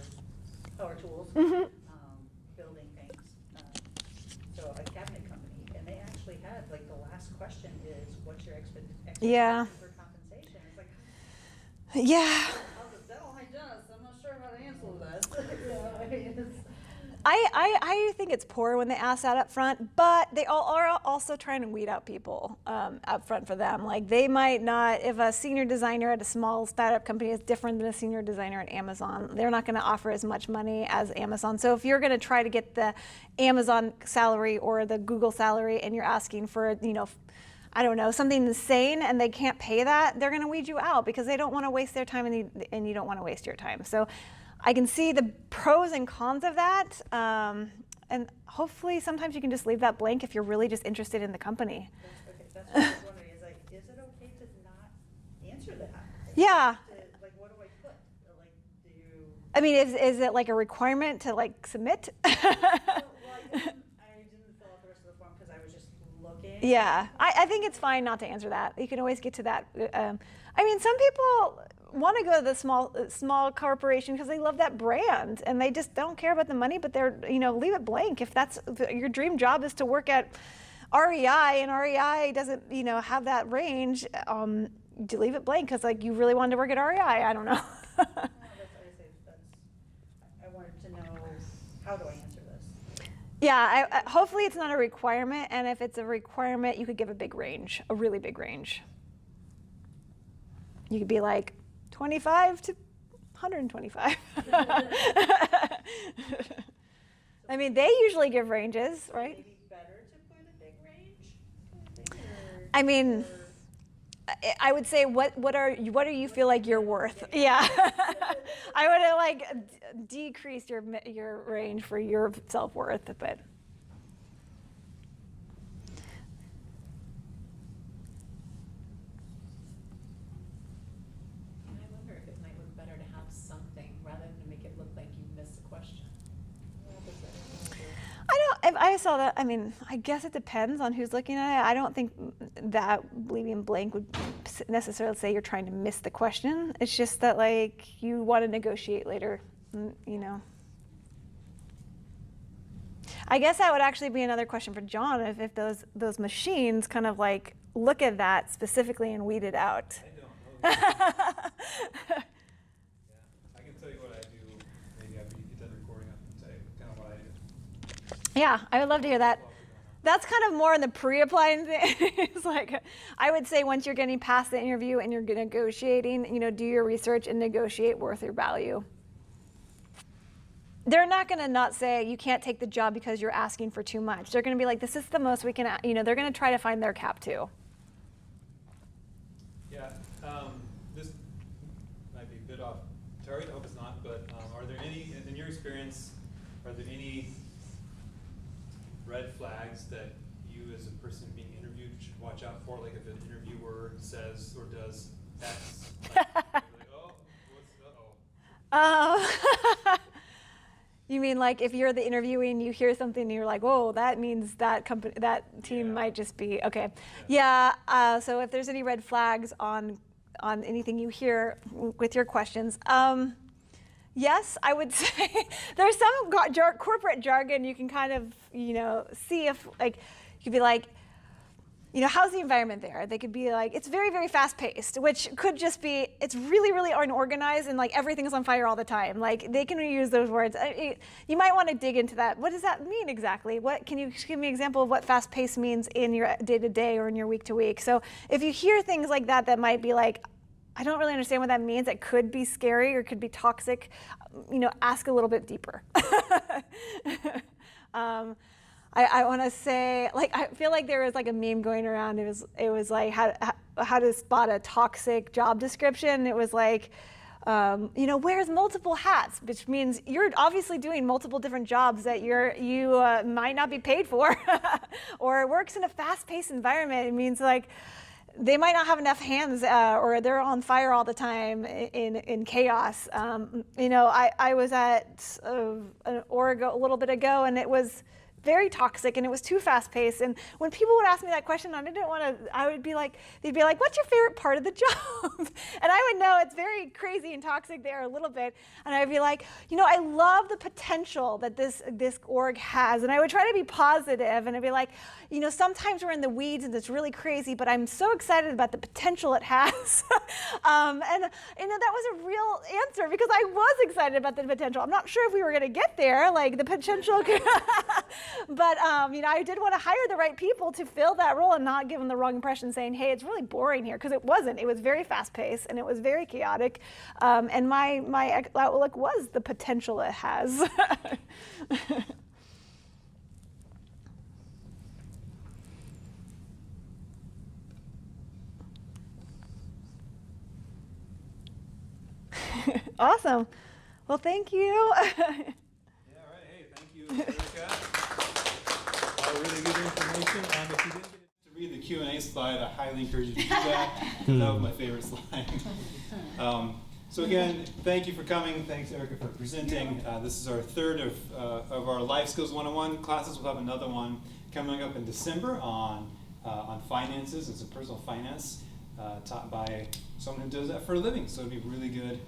power tools, building things. So a cabinet company, and they actually had, like, the last question is, what's your expectation Yeah. for compensation? It's like, Yeah. I'll just tell my dentist, I'm not sure how to answer this. You know, I mean, it's, I think it's poor when they ask that up front, but they all are also trying to weed out people up front for them. Like they might not, if a senior designer at a small startup company is different than a senior designer at Amazon, they're not going to offer as much money as Amazon. So if you're going to try to get the Amazon salary or the Google salary and you're asking for, I don't know, something insane and they can't pay that, they're going to weed you out because they don't want to waste their time and you don't want to waste your time. So I can see the pros and cons of that, and hopefully sometimes you can just leave that blank if you're really just interested in the company. that's what I was wondering, is it okay to not answer that? Yeah. Like, what do I put? Like, do you? I mean, is it like a requirement to like submit? Well, I didn't fill out the rest of the form because I was just looking. Yeah, I think it's fine not to answer that. You can always get to that. I mean, some people want to go to the small corporation because they love that brand and they just don't care about the money, but they're, leave it blank. If that's your dream job is to work at REI and REI doesn't, have that range, you leave it blank because like you really wanted to work at REI. I don't know. No, I wanted to know, how do I answer this? Yeah, hopefully it's not a requirement, and if it's a requirement, you could give a big range, a really big range. You could be like 25 to 125. I mean, they usually give ranges, right? Maybe better to put a big range? I mean, I would say what do you feel like you're worth? Yeah, I would have like decreased your range for your self-worth, but. I wonder if it might look better to have something rather than to make it look like you missed a question. If I saw that, I mean, I guess it depends on who's looking at it. I don't think that leaving blank would necessarily say you're trying to miss the question. It's just that, like, you want to negotiate later, I guess that would actually be another question for John, if those machines kind of, like, look at that specifically and weed it out. I don't know. Yeah, I can tell you what I do maybe after you get done recording. I can tell you kind of what I do. Yeah, I would love to hear that. That's kind of more in the pre-applying thing. It's like, I would say once you're getting past the interview and you're negotiating, do your research and negotiate worth your value. They're not going to not say you can't take the job because you're asking for too much. They're going to be like, this is the most we can, they're going to try to find their cap too. Yeah, this might be a bit off target. I hope it's not. But are there any, in your experience, are there any red flags that you as a person being interviewed should watch out for? Like if an interviewer says or does X, like, oh, uh-oh. You mean like if you're the interviewee and you hear something and you're like, whoa, that means that company, that team might just be, okay. Yeah, so if there's any red flags on anything you hear with your questions, yes, I would say there's some corporate jargon you can kind of, see if, like, you could be like, how's the environment there? They could be like, it's very, very fast paced, which could just be, it's really, really unorganized and like everything's on fire all the time. Like they can use those words. You might want to dig into that. What does that mean exactly? Can you give me an example of what fast paced means in your day to day or in your week to week? So if you hear things like that, that might be like, I don't really understand what that means. It could be scary or could be toxic. Ask a little bit deeper. I want to say, like, I feel like there was like a meme going around. It was like how to spot a toxic job description. It was like, wears multiple hats, which means you're obviously doing multiple different jobs that you might not be paid for, or works in a fast-paced environment. It means like they might not have enough hands, or they're on fire all the time in chaos. I was at an org a little bit ago, and it was very toxic and it was too fast paced. And when people would ask me that question, I would be like, they'd be like, what's your favorite part of the job? And I would know it's very crazy and toxic there a little bit. And I'd be like, I love the potential that this org has. And I would try to be positive and I'd be like, sometimes we're in the weeds and it's really crazy, but I'm so excited about the potential it has. And that was a real answer because I was excited about the potential. I'm not sure if we were going to get there, like the potential. But I did want to hire the right people to fill that role and not give them the wrong impression saying, hey, it's really boring here, because it wasn't. It was very fast-paced and it was very chaotic. And my outlook was the potential it has. Awesome. Well, thank you. Yeah, all right. Hey, thank you, Erica. Really good information. If you didn't get to read be the Q&A slide. I highly encourage you to do that. That was my favorite slide. So again, thank you for coming. Thanks, Erica, for presenting. This is our third of our Life Skills 101 classes. We'll have another one coming up in December on finances. It's a personal finance taught by someone who does that for a living. So it'll be really good.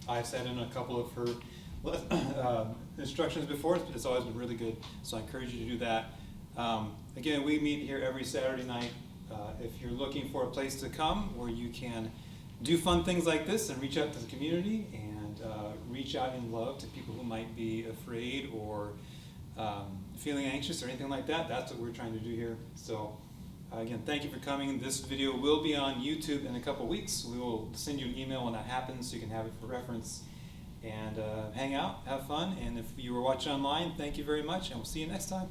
I've sat in a couple of her instructions before. It's always been really good. So I encourage you to do that. Again, we meet here every Saturday night. If you're looking for a place to come where you can do fun things like this and reach out to the community and reach out in love to people who might be afraid or feeling anxious or anything like that, that's what we're trying to do here. So again, thank you for coming. This video will be on YouTube in a couple weeks. We will send you an email when that happens so you can have it for reference. And hang out, have fun, and if you were watching online, thank you very much, and we'll see you next time.